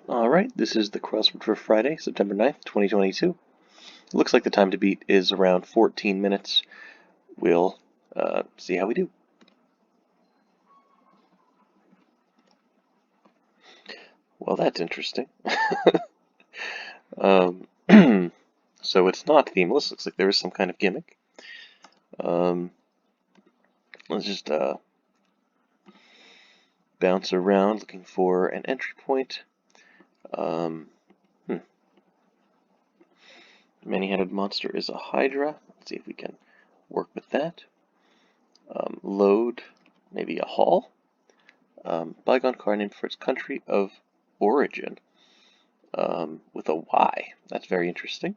Alright, this is the crossword for Friday, September 9th, 2022. It looks like the time to beat is around 14 minutes. We'll see how we do. Well, that's interesting. So it's not themeless. Looks like there is some kind of gimmick. Let's just bounce around looking for an entry point. Many-headed monster is a Hydra. Let's see if we can work with that. Load, maybe a hall. Bygone car named for its country of origin. With a Y. That's very interesting.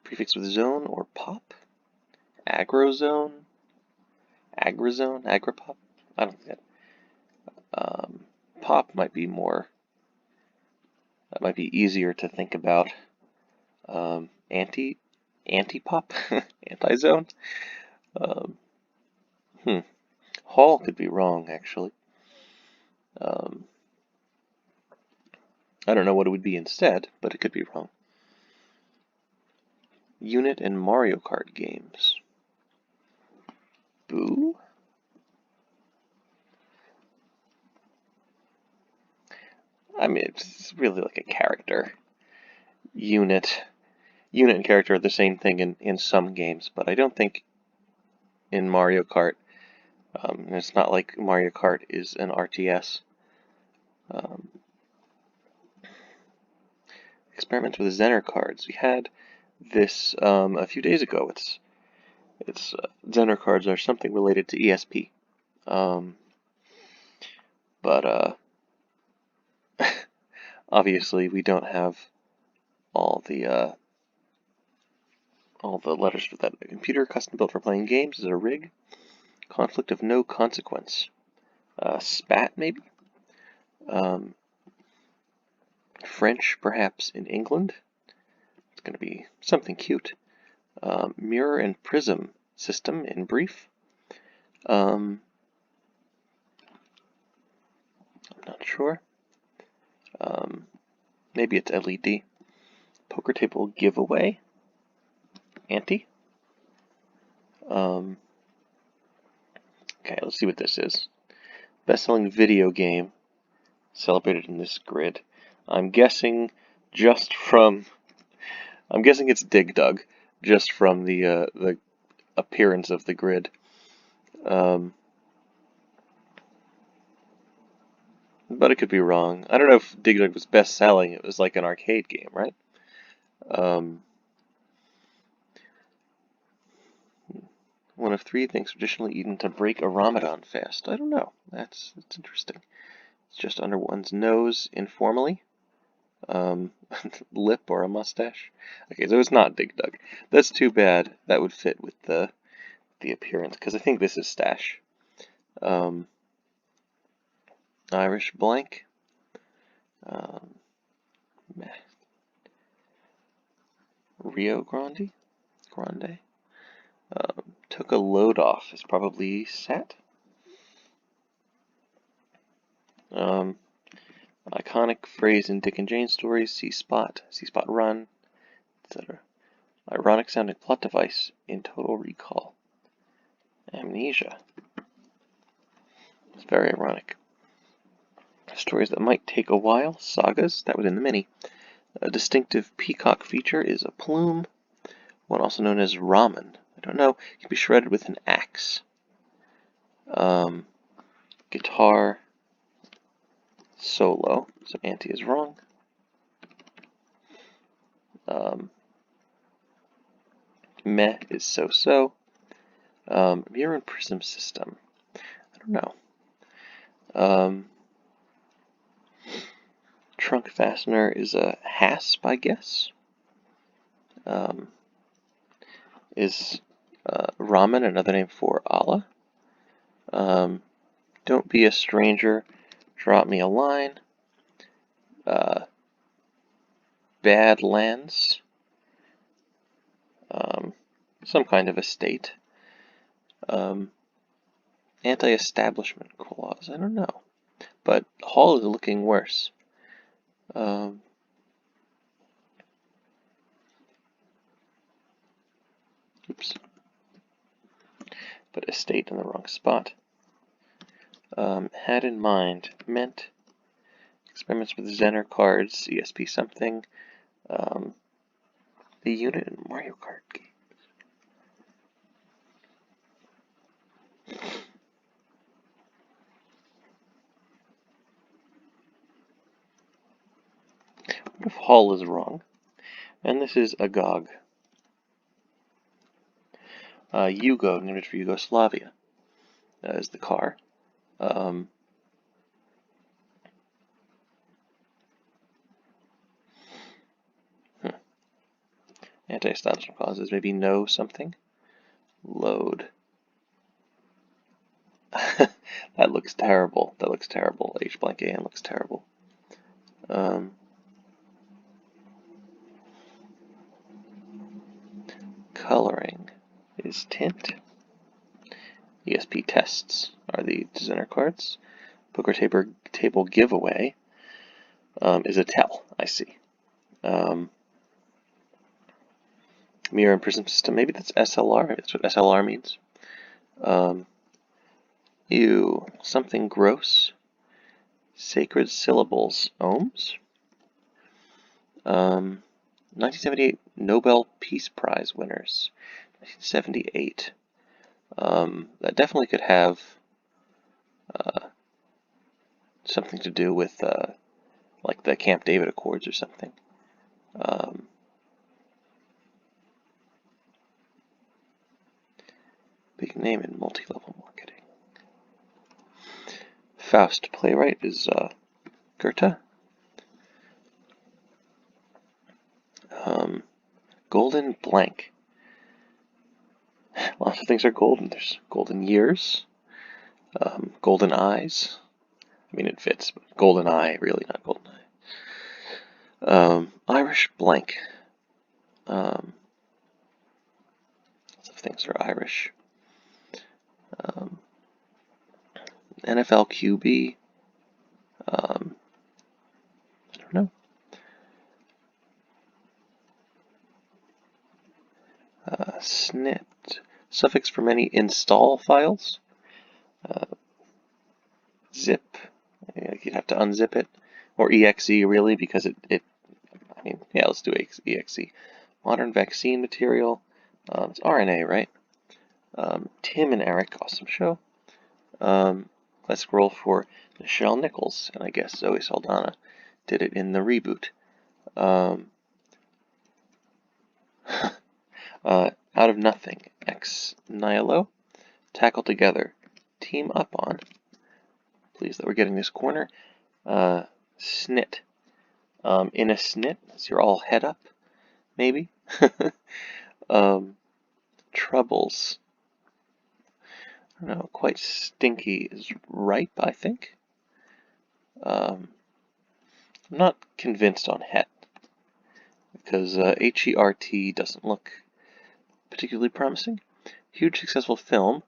Prefix with zone or pop. Agrozone. Agrizone. Agripop. I don't think that. Pop might be more. That might be easier to think about. Anti-pop. Anti-zone. Hall could be wrong, actually. I don't know what it would be instead, but it could be wrong. Unit in Mario Kart games. Boo? I mean, it's really like a character. Unit and character are the same thing in some games, but I don't think in Mario Kart, it's not like Mario Kart is an RTS. Experiments with Zener cards. We had this a few days ago. It's Zener cards are something related to ESP, but obviously we don't have all the letters for that. A computer custom built for playing games is a rig. Conflict of no consequence. Spat maybe. French perhaps in England. It's going to be something cute. Mirror and prism system in brief. I'm not sure. Maybe it's LED. Poker table giveaway. Ante. Okay, let's see what this is. Best-selling video game celebrated in this grid. I'm guessing it's Dig Dug, just from the appearance of the grid. But it could be wrong. I don't know if Dig Dug was best-selling. It was like an arcade game, right? One of three things traditionally eaten to break a Ramadan fast. I don't know. That's interesting. It's just under one's nose informally. Lip or a mustache. Okay, so it's not Dig Dug. That's too bad. That would fit with the appearance, because I think this is Stash. Irish blank. Rio Grande. Took a load off is probably Sat. Iconic phrase in Dick and Jane stories, see spot run, etc. Ironic sounding plot device in Total Recall. Amnesia. It's very ironic. Stories that might take a while, sagas, that was in the mini. A distinctive peacock feature is a plume, one also known as ramen. I don't know, it can be shredded with an axe. Guitar solo, so Auntie is wrong. Meh is so-so. Mirror and prism system. I don't know. Trunk fastener is a hasp, I guess. Is ramen another name for Allah? Don't be a stranger. Drop me a line. Badlands. some kind of estate. Anti-establishment clause, I don't know. But Hall is looking worse. Oops. Put estate in the wrong spot. Had in mind, meant, experiments with Zener cards, ESP something, the unit in Mario Kart games. What if Hall is wrong? And this is Agog. Yugo, named for Yugoslavia, is the car. Anti-establishment clauses, maybe no something. Load. That looks terrible. That looks terrible. H blank AN looks terrible. Coloring is tint. ESP tests are the designer cards. Poker table giveaway is a tell. I see. Mirror and prism system. Maybe that's SLR. Maybe that's what SLR means. Ew. Something gross. Sacred syllables. Ohms. 1978 Nobel Peace Prize winners. 1978. That definitely could have something to do with like the Camp David Accords or something. Big name in multi-level marketing. Faust playwright is Goethe. Golden blank. Lots of things are golden. There's golden years, golden eyes. I mean, it fits, but golden eye, really, not golden eye. Irish blank. Lots of things are Irish. NFL QB. I don't know. Snit. Suffix for many install files. Zip. You'd have to unzip it. Or exe, really, because I mean, yeah, let's do exe. Modern vaccine material. It's RNA, right? Tim and Eric, awesome show. Classic role for Nichelle Nichols, and I guess Zoe Saldana did it in the reboot. Out of nothing, ex nihilo, tackle together, team up on. Pleased that we're getting this corner. Snit. In a snit, so you're all head up, maybe. Troubles. I don't know, quite stinky is ripe, I think. I'm not convinced on het, because HERT doesn't look particularly promising. Huge successful film,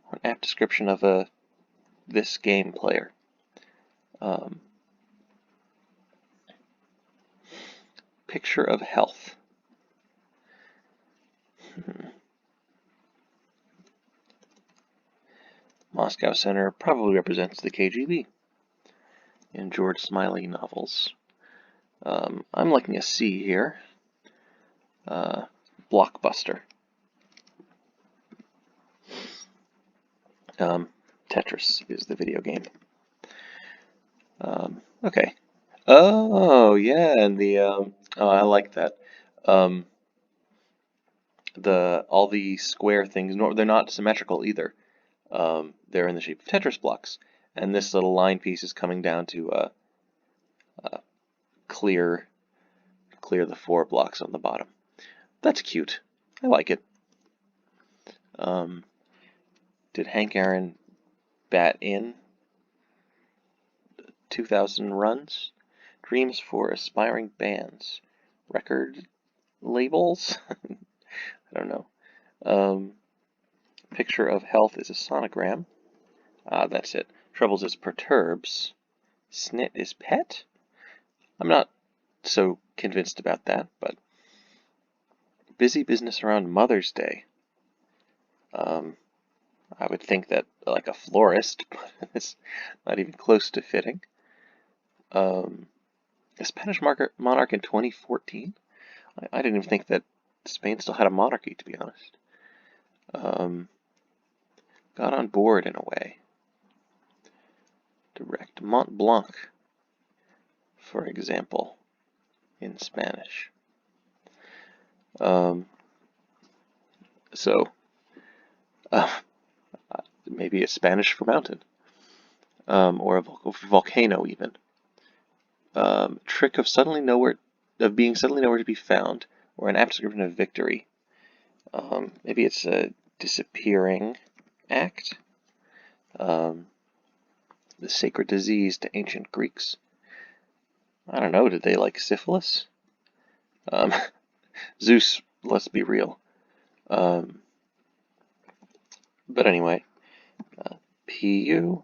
or an apt description of this game player. Picture of health. Moscow Center probably represents the KGB in George Smiley novels. I'm liking a C here. Blockbuster. Tetris is the video game. Okay. Oh, yeah, and the oh, I like that. All the square things, they're not symmetrical either. They're in the shape of Tetris blocks, and this little line piece is coming down to clear the 4 blocks on the bottom. That's cute. I like it. Did Hank Aaron bat in 2,000 runs? Dreams for aspiring bands. Record labels? I don't know. Picture of health is a sonogram. That's it. Troubles is perturbs. Snit is pet. I'm not so convinced about that, but busy business around Mother's Day. I would think that like a florist, but it's not even close to fitting. A Spanish monarch in 2014? I didn't even think that Spain still had a monarchy, to be honest. Got on board in a way. Direct. Mont Blanc, for example, in Spanish. Maybe a Spanish for mountain, or a volcano even. Trick of being suddenly nowhere to be found, or an apt description of victory. Maybe it's a disappearing act. The sacred disease to ancient Greeks. I don't know, did they like syphilis? Zeus, let's be real. But anyway, PU,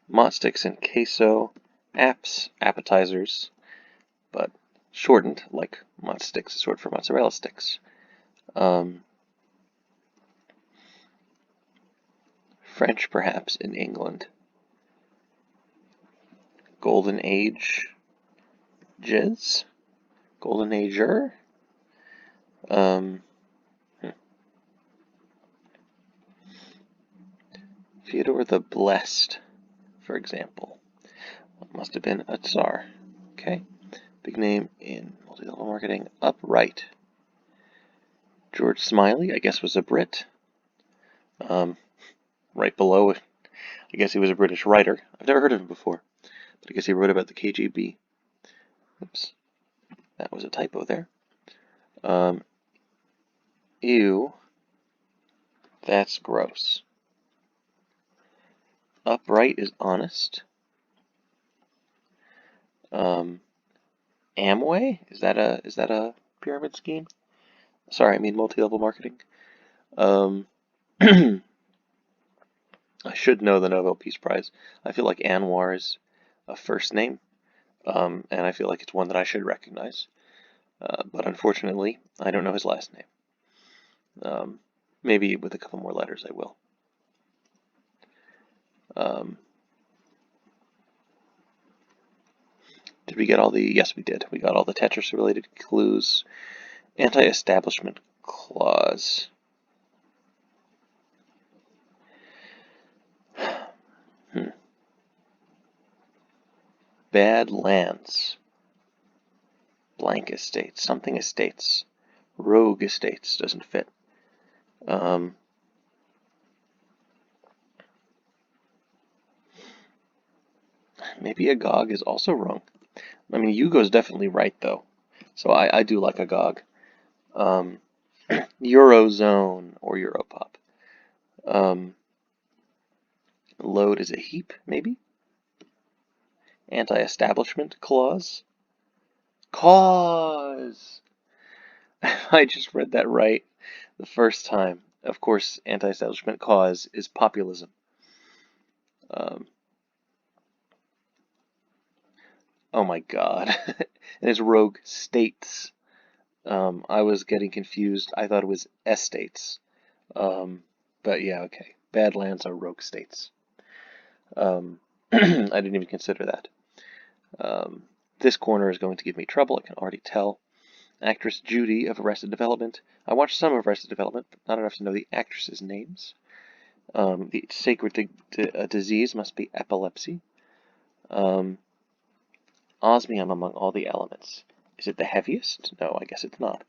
mott sticks and queso, apps, appetizers, but shortened, like mott sticks is short for mozzarella sticks. French, perhaps, in England. Golden Age, Jizz? Golden Ager? Fyodor the Blessed, for example. Must have been a Tsar. Okay. Big name in multi-level marketing. Upright. George Smiley, I guess, was a Brit. Right below it, I guess he was a British writer. I've never heard of him before, but I guess he wrote about the KGB. Oops. That was a typo there. Ew. That's gross. Upright is honest. Amway? Is that a pyramid scheme? Sorry, I mean multi-level marketing. I should know the Nobel Peace Prize. I feel like Anwar is a first name, and I feel like it's one that I should recognize. But unfortunately, I don't know his last name. Maybe with a couple more letters I will. Did we get all the... Yes, we did. We got all the Tetris-related clues. Anti-establishment clause. Bad lands. Blank estates. Something estates. Rogue estates doesn't fit. Maybe Agog is also wrong. I mean, Yugo's definitely right, though. So I do like Agog. Eurozone or Europop. Load is a heap, maybe? Anti-establishment clause? Cause! I just read that right the first time. Of course, anti-establishment cause is populism. Oh my god. And it's rogue states. I was getting confused. I thought it was estates. But yeah, okay. Badlands are rogue states. I didn't even consider that. This corner is going to give me trouble, I can already tell. Actress Judy of Arrested Development. I watched some of Arrested Development, but not enough to know the actresses' names. The sacred disease must be epilepsy. Osmium among all the elements. Is it the heaviest? No, I guess it's not.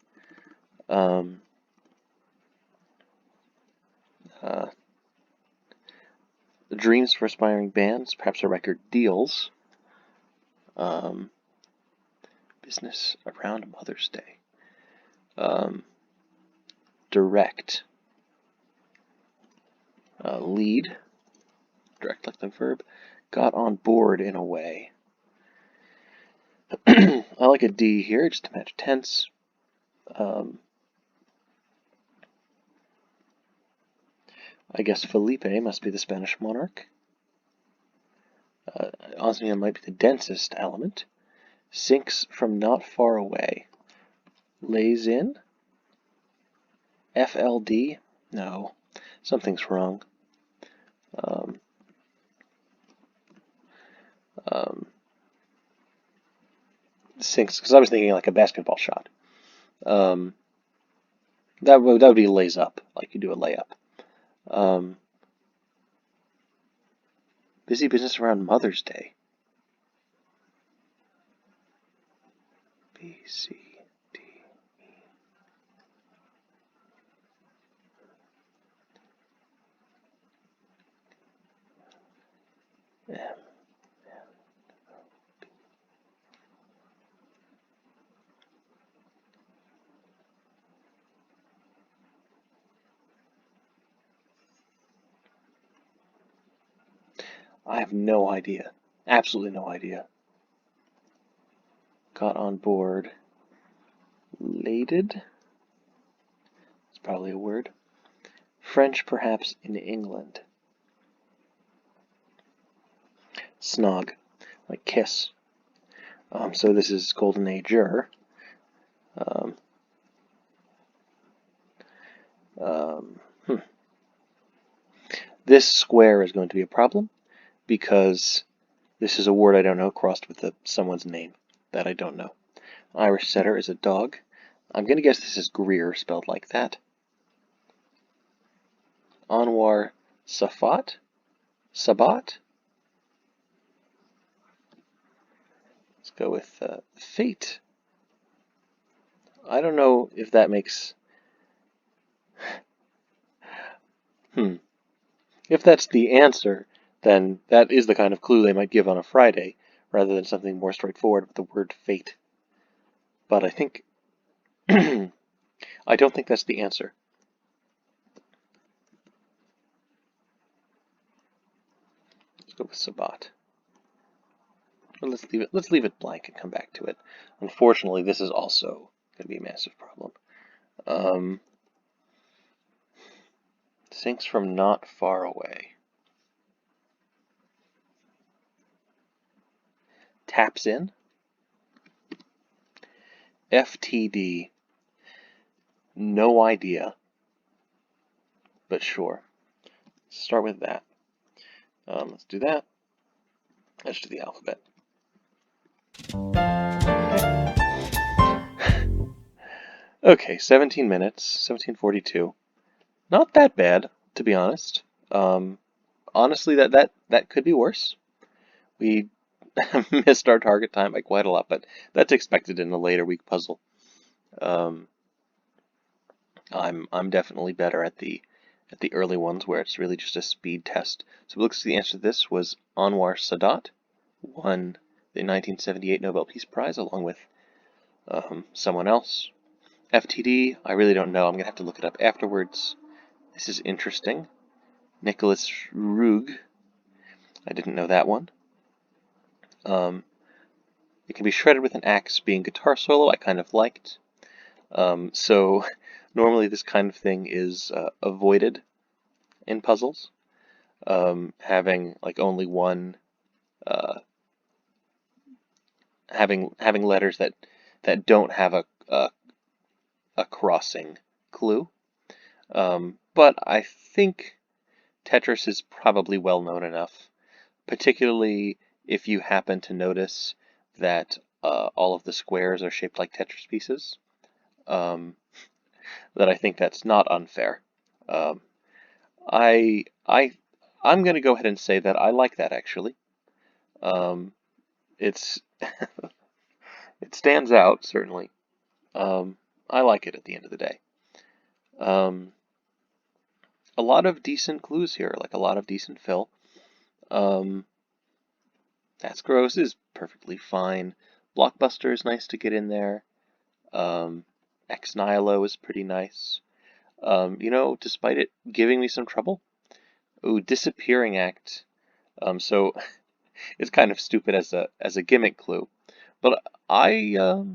The dreams for aspiring bands, perhaps a record deals. Business around Mother's Day. Direct. Lead. Direct like the verb. Got on board in a way. I like a D here just to match tense. I guess Felipe must be the Spanish monarch. Osmia might be the densest element. Sinks from not far away. Lays in? FLD? No. Something's wrong. Sinks, because I was thinking like a basketball shot. That would be lays up, like you do a layup. Busy business around Mother's Day. B, C, D, E, M. I have no idea. Absolutely no idea. Got on board. Lated? It's probably a word. French, perhaps, in England. Snog, like kiss. So this is Golden Ager. This square is going to be a problem because this is a word I don't know crossed with someone's name that I don't know. Irish setter is a dog. I'm going to guess this is Greer, spelled like that. Anwar Safat? Sabat? Let's go with fate. I don't know if that makes... If that's the answer, then that is the kind of clue they might give on a Friday, rather than something more straightforward with the word fate. But I think... I don't think that's the answer. Let's go with Sabat. Well, let's leave it blank and come back to it. Unfortunately, this is also going to be a massive problem. Sinks from not far away. Taps in. FTD. No idea. But sure. Let's start with that. Let's do that. Let's do the alphabet. Okay, 17 minutes, 17:42. Not that bad, to be honest. Honestly, that could be worse. We missed our target time by quite a lot, but that's expected in a later week puzzle. I'm definitely better at the early ones where it's really just a speed test. So it looks like the answer to this was Anwar Sadat won the 1978 Nobel Peace Prize along with someone else. FTD, I really don't know. I'm gonna have to look it up afterwards. This is interesting. Nicholas Rug. I didn't know that one. It can be shredded with an axe, being guitar solo I kind of liked. So normally this kind of thing is avoided in puzzles. Having like only one, having letters that don't have a crossing clue. But I think Tetris is probably well known enough, particularly if you happen to notice that all of the squares are shaped like Tetris pieces, that I think that's not unfair. I'm going to go ahead and say that I like that actually. It's it stands out certainly. I like it at the end of the day. A lot of decent clues here, like a lot of decent fill. That's Gross is perfectly fine. Blockbuster is nice to get in there. Ex Nihilo is pretty nice. Despite it giving me some trouble. Ooh, Disappearing Act. So it's kind of stupid as a gimmick clue, but I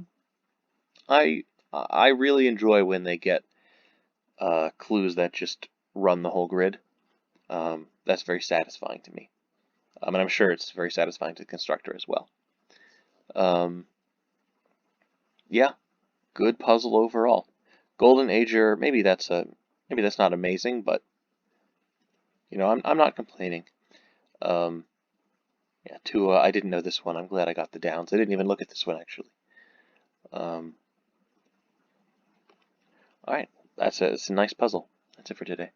really enjoy when they get clues that just run the whole grid. That's very satisfying to me. And I'm sure it's very satisfying to the constructor as well. Yeah, good puzzle overall. Golden Ager, maybe that's not amazing, but I'm not complaining. Yeah, I didn't know this one. I'm glad I got the downs. I didn't even look at this one actually. All right, it's a nice puzzle. That's it for today.